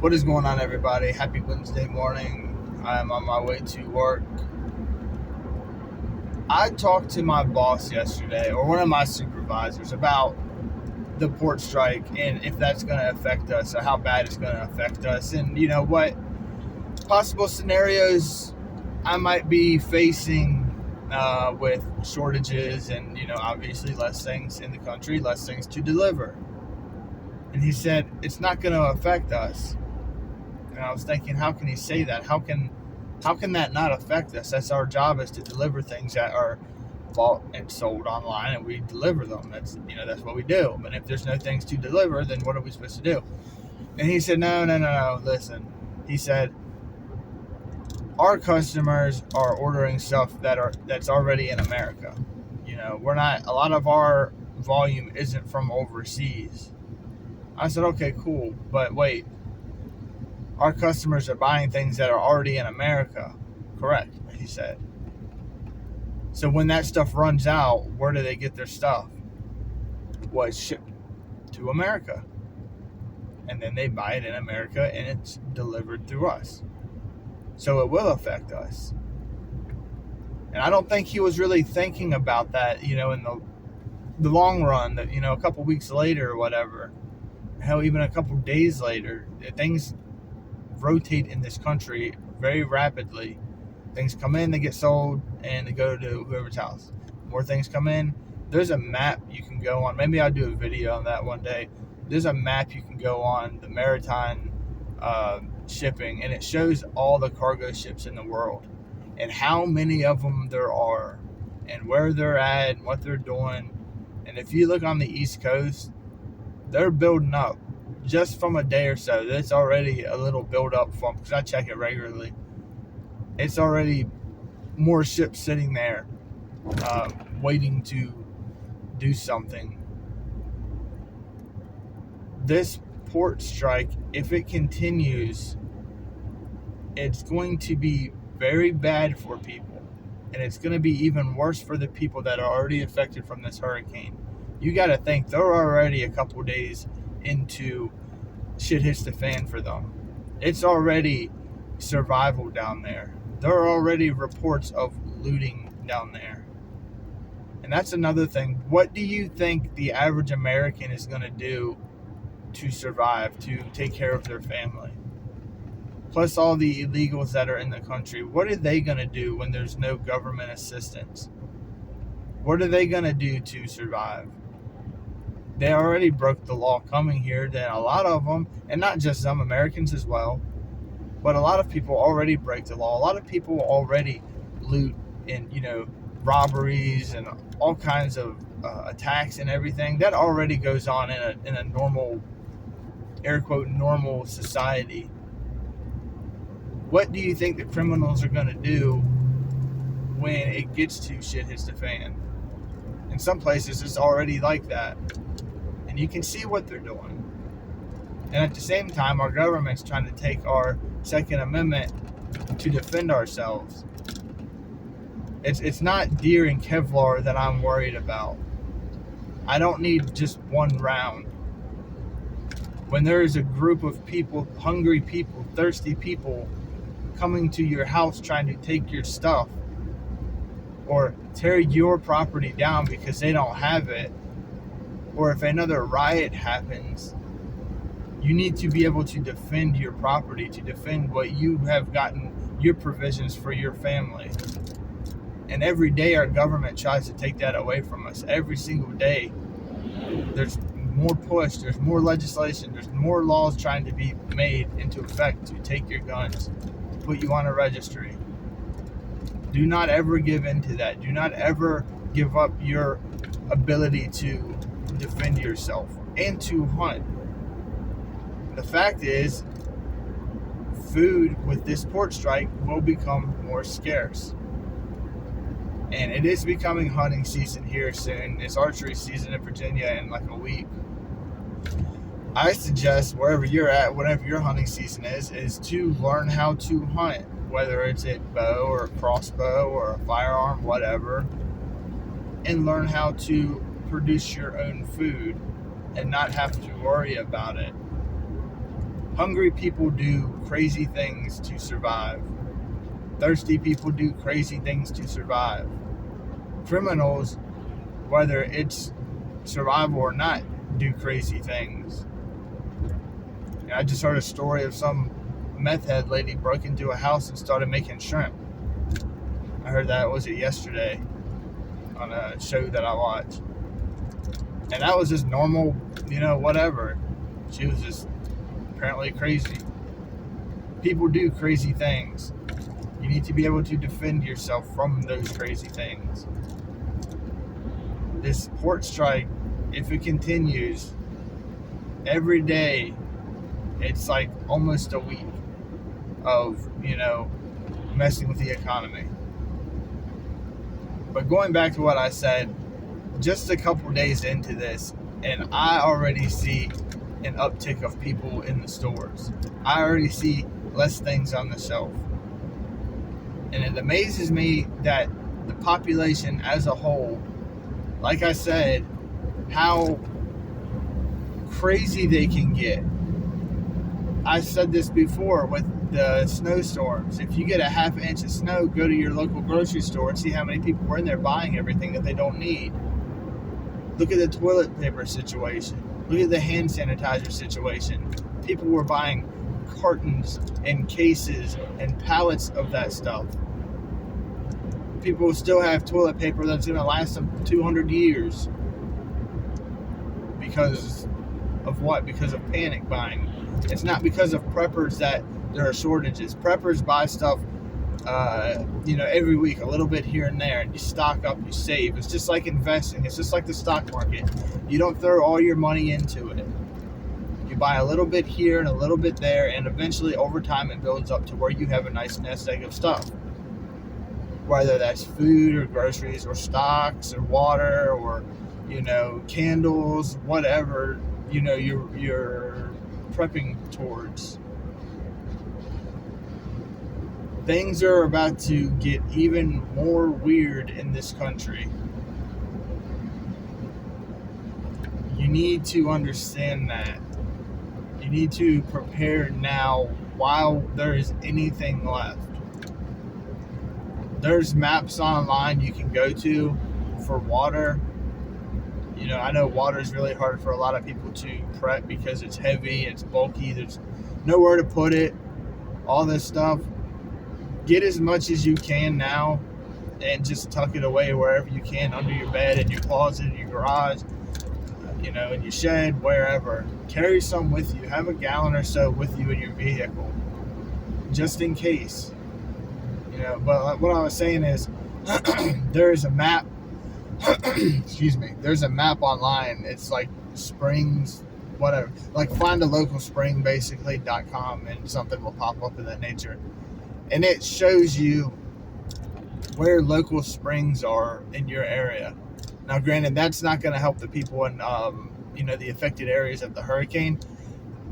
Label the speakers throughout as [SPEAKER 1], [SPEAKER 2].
[SPEAKER 1] What is going on, everybody? Happy Wednesday morning. I'm on my way to work. I talked to my boss yesterday, or one of my supervisors, about the port strike and if that's going to affect us or how bad it's going to affect us. And you know what possible scenarios I might be facing with shortages and, obviously less things in the country, less things to deliver. And he said, it's not going to affect us. And I was thinking, how can he say that? How can that not affect us? That's our job, is to deliver things that are bought and sold online, and we deliver them. That's what we do. But if there's no things to deliver, then what are we supposed to do? And he said, no. Listen, he said, our customers are ordering stuff that's already in America. We're not. A lot of our volume isn't from overseas. I said, okay, cool, but wait. Our customers are buying things that are already in America. Correct, he said. So when that stuff runs out, where do they get their stuff? Well, it's shipped to America. And then they buy it in America and it's delivered through us. So it will affect us. And I don't think he was really thinking about that, in the long run, that, a couple weeks later or whatever. Hell, even a couple days later, things rotate in this country very rapidly. Things come in, they get sold, and they go to whoever's house. More things come in. There's a map you can go on. Maybe I'll do a video on that one day. There's a map you can go on, the maritime shipping, and it shows all the cargo ships in the world and how many of them there are and where they're at and what they're doing. And if you look on the East Coast, they're building up. Just from a day or so, it's already a little build up from, because I check it regularly. It's already more ships sitting there waiting to do something. This port strike, if it continues, it's going to be very bad for people. And it's going to be even worse for the people that are already affected from this hurricane. You got to think, they're already a couple days into shit hits the fan for them. It's already survival down there. There are already reports of looting down there. And that's another thing. What do you think the average American is going to do to survive, to take care of their family? Plus all the illegals that are in the country. What are they going to do when there's no government assistance? What are they going to do to survive? They already broke the law coming here. Then a lot of them, and not just some Americans as well, but a lot of people already break the law. A lot of people already loot and, robberies and all kinds of attacks and everything. That already goes on in a normal, air quote, normal society. What do you think the criminals are going to do when it gets to shit hits the fan? In some places, it's already like that. And you can see what they're doing. And at the same time, our government's trying to take our Second Amendment to defend ourselves. It's not deer and Kevlar that I'm worried about. I don't need just one round. When there is a group of people, hungry people, thirsty people, coming to your house trying to take your stuff or tear your property down because they don't have it, or if another riot happens, you need to be able to defend your property, to defend what you have gotten, your provisions for your family. And every day our government tries to take that away from us. Every single day there's more push, there's more legislation, there's more laws trying to be made into effect to take your guns, to put you on a registry. Do not ever give in to that. Do not ever give up your ability to defend yourself and to hunt. The fact is, food with this port strike will become more scarce. And it is becoming hunting season here soon. It's archery season in Virginia in like a week. I suggest wherever you're at, whatever your hunting season is to learn how to hunt, whether it's a bow or a crossbow or a firearm, whatever, and learn how to produce your own food and not have to worry about it. Hungry people do crazy things to survive. Thirsty people do crazy things to survive. Criminals, whether it's survival or not, do crazy things. And I just heard a story of some meth head lady broke into a house and started making shrimp. I heard that, was it yesterday, on a show that I watched. And that was just normal, whatever. She was just apparently crazy. People do crazy things. You need to be able to defend yourself from those crazy things. This port strike, if it continues, every day, it's like almost a week of, messing with the economy. But going back to what I said, just a couple days into this, and I already see an uptick of people in the stores. I already see less things on the shelf. And it amazes me that the population as a whole, like I said, how crazy they can get. I said this before with the snowstorms. If you get a half inch of snow, go to your local grocery store and see how many people were in there buying everything that they don't need. Look at the toilet paper situation. Look at the hand sanitizer situation. People were buying cartons and cases and pallets of that stuff. People still have toilet paper that's going to last them 200 years. Because of what? Because of panic buying. It's not because of preppers that there are shortages. Preppers buy stuff, every week, a little bit here and there, and you stock up, you save. It's just like investing. It's just like the stock market. You don't throw all your money into it. You buy a little bit here and a little bit there, and eventually, over time, it builds up to where you have a nice nest egg of stuff. Whether that's food or groceries or stocks or water or, candles, whatever, you're prepping towards. Things are about to get even more weird in this country. You need to understand that. You need to prepare now while there is anything left. There's maps online you can go to for water. I know water is really hard for a lot of people to prep because it's heavy, it's bulky, there's nowhere to put it, all this stuff. Get as much as you can now and just tuck it away wherever you can, under your bed, in your closet, in your garage, in your shed, wherever. Carry some with you. Have a gallon or so with you in your vehicle, just in case. But what I was saying is, there is a map. Excuse me. There's a map online. It's like springs, whatever. Like find a local spring, basically, .com, and something will pop up of that nature. And it shows you where local springs are in your area. Now, granted, that's not going to help the people in, the affected areas of the hurricane,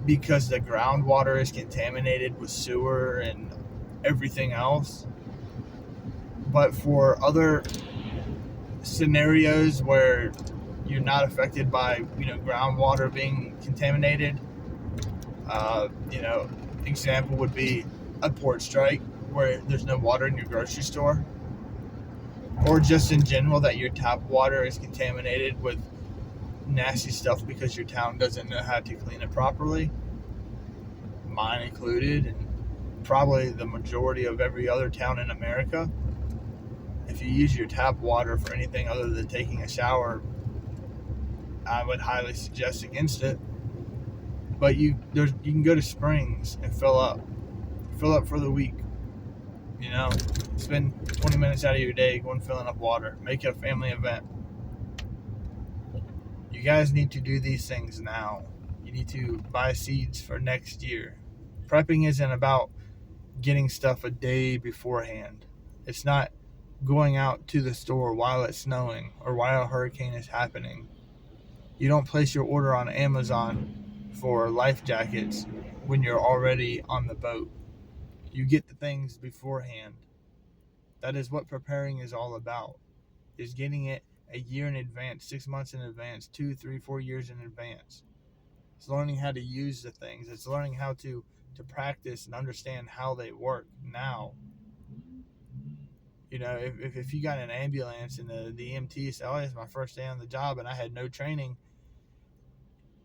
[SPEAKER 1] because the groundwater is contaminated with sewer and everything else. But for other scenarios where you're not affected by, groundwater being contaminated, example would be a port strike where there's no water in your grocery store, or just in general that your tap water is contaminated with nasty stuff because your town doesn't know how to clean it properly, mine included, and probably the majority of every other town in America. If you use your tap water for anything other than taking a shower, I would highly suggest against it. But you can go to springs and fill up for the week. Spend 20 minutes out of your day going filling up water. Make it a family event. You guys need to do these things now. You need to buy seeds for next year. Prepping isn't about getting stuff a day beforehand. It's not going out to the store while it's snowing or while a hurricane is happening. You don't place your order on Amazon for life jackets when you're already on the boat. You get the things beforehand. That is what preparing is all about, is getting it a year in advance, 6 months in advance, 2, 3, 4 years in advance. It's learning how to use the things. It's learning how to practice and understand how they work now. You know, if you got an ambulance and the EMT said, oh, it's my first day on the job and I had no training,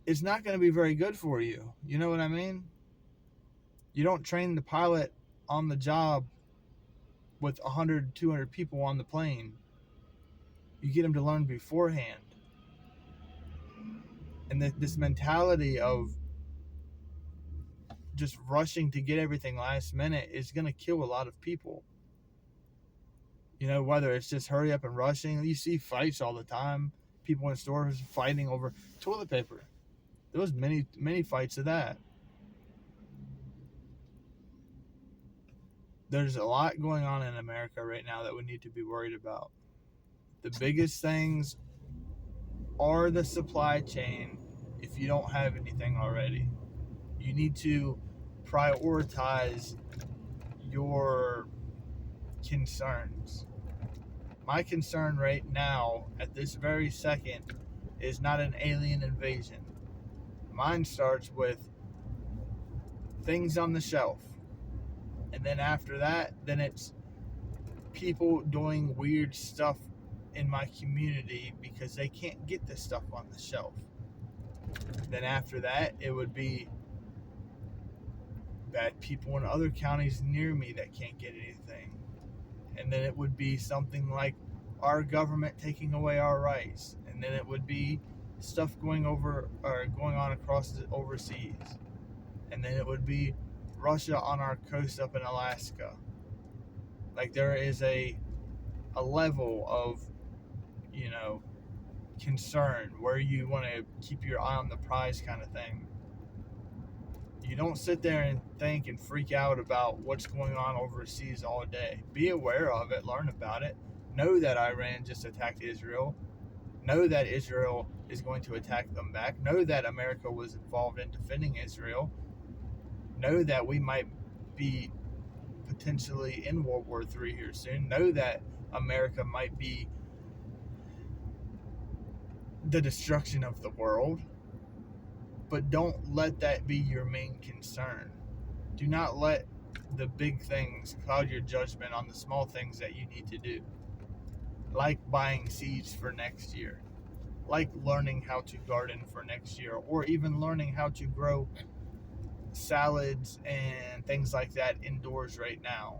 [SPEAKER 1] it's not going to be very good for you. You know what I mean? You don't train the pilot on the job with 100, 200 people on the plane. You get them to learn beforehand. And this mentality of just rushing to get everything last minute is going to kill a lot of people. You know, whether it's just hurry up and rushing. You see fights all the time. People in stores fighting over toilet paper. There was many fights of that. There's a lot going on in America right now that we need to be worried about. The biggest things are the supply chain. If you don't have anything already, you need to prioritize your concerns. My concern right now, at this very second, is not an alien invasion. Mine starts with things on the shelf. And then after that, then it's people doing weird stuff in my community because they can't get this stuff on the shelf. Then after that, it would be bad people in other counties near me that can't get anything. And then it would be something like our government taking away our rights. And then it would be stuff going on across the overseas. And then it would be Russia on our coast up in Alaska. Like there is a level of, you know, concern where you want to keep your eye on the prize kind of thing. You don't sit there and think and freak out about what's going on overseas all day. Be aware of it, learn about it. Know that Iran just attacked Israel. Know that Israel is going to attack them back. Know that America was involved in defending Israel. Know that we might be potentially in World War III here soon. Know that America might be the destruction of the world. But don't let that be your main concern. Do not let the big things cloud your judgment on the small things that you need to do. Like buying seeds for next year. Like learning how to garden for next year. Or even learning how to grow salads and things like that indoors right now.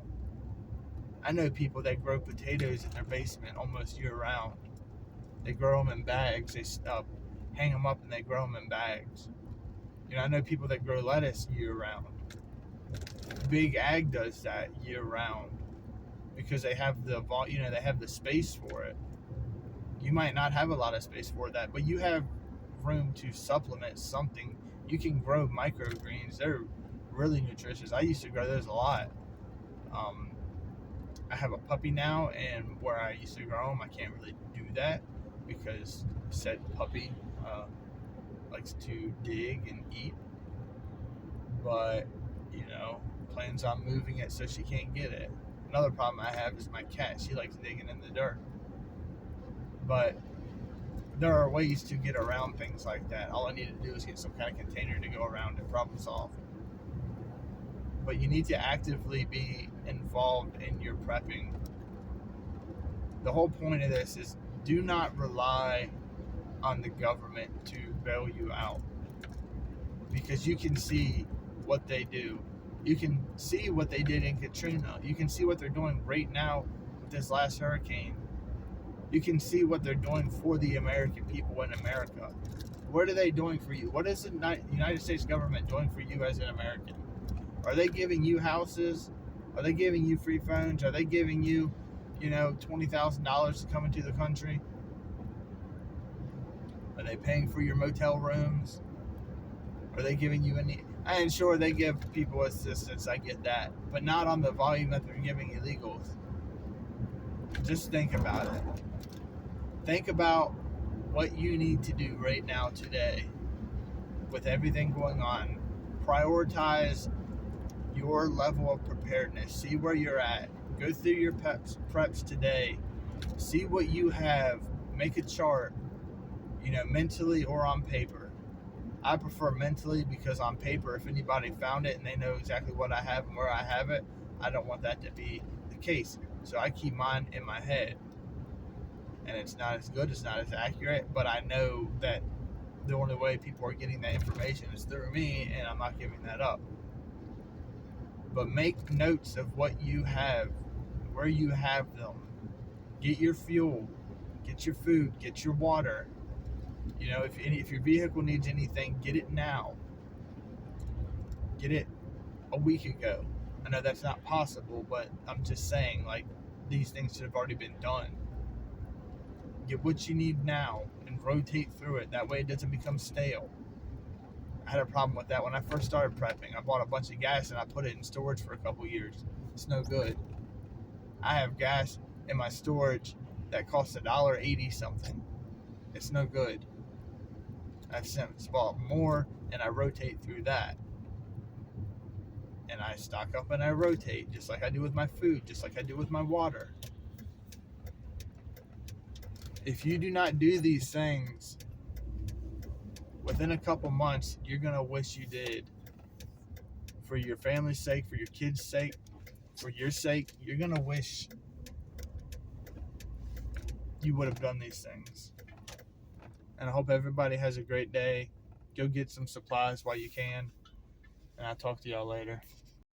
[SPEAKER 1] I know people that grow potatoes in their basement almost year round. They grow them in bags. They hang them up and they grow them in bags. You know, I know people that grow lettuce year round. Big Ag does that year round because they have they have the space for it. You might not have a lot of space for that, but you have room to supplement something. You can grow microgreens. They're really nutritious. I used to grow those a lot. I have a puppy now, and where I used to grow them, I can't really do that because said puppy likes to dig and eat. But, you know, plans on moving it so she can't get it. Another problem I have is my cat. She likes digging in the dirt. But there are ways to get around things like that. All I need to do is get some kind of container to go around it. Problem solved. But you need to actively be involved in your prepping. The whole point of this is do not rely on the government to bail you out. Because you can see what they do. You can see what they did in Katrina. You can see what they're doing right now with this last hurricane. You can see what they're doing for the American people in America. What are they doing for you? What is the United States government doing for you as an American? Are they giving you houses? Are they giving you free phones? Are they giving you, $20,000 to come into the country? Are they paying for your motel rooms? Are they giving you any? And sure, they give people assistance. I get that, but not on the volume that they're giving illegals. Just think about it. Think about what you need to do right now today with everything going on. Prioritize your level of preparedness. See where you're at. Go through your preps today. See what you have. Make a chart, mentally or on paper. I prefer mentally, because on paper, if anybody found it and they know exactly what I have and where I have it, I don't want that to be the case. So I keep mine in my head. And it's not as good, it's not as accurate, but I know that the only way people are getting that information is through me, and I'm not giving that up. But make notes of what you have, where you have them. Get your fuel, get your food, get your water. You know, if your vehicle needs anything, get it now. Get it a week ago. I know that's not possible, but I'm just saying, like, these things should have already been done. Get what you need now and rotate through it. That way it doesn't become stale. I had a problem with that when I first started prepping. I bought a bunch of gas and I put it in storage for a couple years. It's no good. I have gas in my storage that costs $1.80 something. It's no good. I've since bought more, and I rotate through that. And I stock up and I rotate, just like I do with my food, just like I do with my water. If you do not do these things, within a couple months, you're going to wish you did. For your family's sake, for your kids' sake, for your sake, you're going to wish you would have done these things. And I hope everybody has a great day. Go get some supplies while you can. And I'll talk to y'all later.